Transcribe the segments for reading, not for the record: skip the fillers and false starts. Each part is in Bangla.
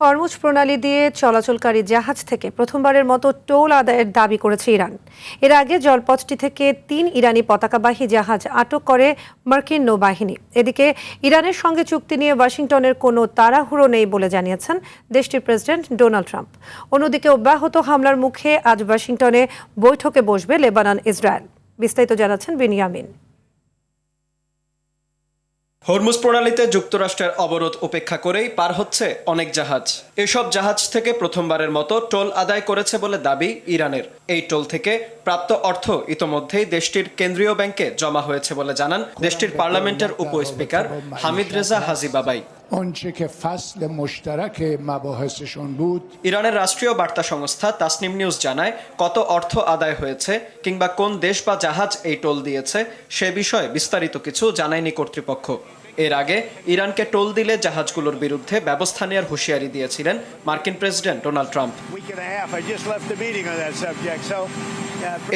হরমুজ প্রণালী দিয়ে চলাচলকারী জাহাজ থেকে প্রথমবারের মতো টোল আদায়ের দাবি করেছে ইরান। এর আগে জলপথটি থেকে ৩ ইরানি পতাকাবাহী জাহাজ আটক করে মার্কিন নৌবাহিনী। এদিকে ইরানের সঙ্গে চুক্তি নিয়ে ওয়াশিংটনের কোনো তাড়াহুড়ো নেই বলে জানিয়েছেন দেশটির প্রেসিডেন্ট ডোনাল্ড ট্রাম্প। অন্যদিকে অব্যাহত হামলার মুখে আজ ওয়াশিংটনে বৈঠকে বসবে লেবানন ইসরায়েল। বিস্তারিত জানাচ্ছেন বিনিয়ামিন। হরমুজ প্রণালীতে যুক্তরাষ্ট্রের অবরোধ উপেক্ষা করেই পার হচ্ছে অনেক জাহাজ। এসব জাহাজ থেকে প্রথমবারের মতো টোল আদায় করেছে বলে দাবি ইরানের। এই টোল থেকে প্রাপ্ত অর্থ ইতোমধ্যেই দেশটির কেন্দ্রীয় ব্যাংকে জমা হয়েছে বলে জানান দেশটির পার্লামেন্টের উপ স্পিকার হামিদ রেজা হাজি বাবাই। ইরানের রাষ্ট্রীয় বার্তা সংস্থা তাসনিম নিউজ জানায়, কত অর্থ আদায় হয়েছে কিংবা কোন দেশ বা জাহাজ এই টোল দিয়েছে সে বিষয়ে বিস্তারিত কিছু জানায়নি কর্তৃপক্ষ। এর আগে ইরানকে টোল দিলে জাহাজগুলোর বিরুদ্ধে ব্যবস্থা নেওয়ার হুঁশিয়ারি দিয়েছিলেন মার্কিন প্রেসিডেন্ট ডোনাল্ড ট্রাম্প।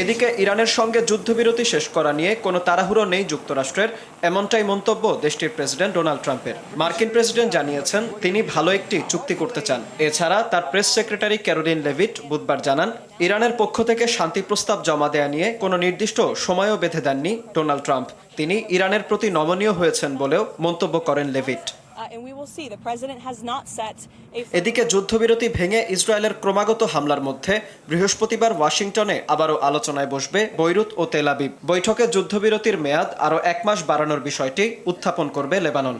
এদিকে ইরানের সঙ্গে যুদ্ধবিরতি শেষ করা নিয়ে কোনো তাড়াহুড়ো নেই যুক্তরাষ্ট্রের, এমনটাই মন্তব্য দেশটির প্রেসিডেন্ট ডোনাল্ড ট্রাম্পের। মার্কিন প্রেসিডেন্ট জানিয়েছেন তিনি ভালো একটি চুক্তি করতে চান। এছাড়া তার প্রেস সেক্রেটারি ক্যারোলিন লেভিট বুধবার জানান, ইরানের পক্ষ থেকে শান্তি প্রস্তাব জমা দেয়া নিয়ে কোনো নির্দিষ্ট সময়ও বেঁধে দেননি ডোনাল্ড ট্রাম্প। তিনি ইরানের প্রতি নমনীয় হয়েছেন বলেও মন্তব্য করেন লেভিট। এদিকে যুদ্ধবিরতি ভেঙে ইসরায়েলের ক্রমাগত হামলার মধ্যে বৃহস্পতিবার ওয়াশিংটনে আবারও আলোচনায় বসবে বৈরুত ও তেল আবিব। বৈঠকে যুদ্ধবিরতির মেয়াদ আরও 1 মাস বাড়ানোর বিষয়টি উত্থাপন করবে লেবানন।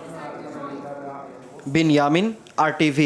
বিনিয়ামিন, RTV।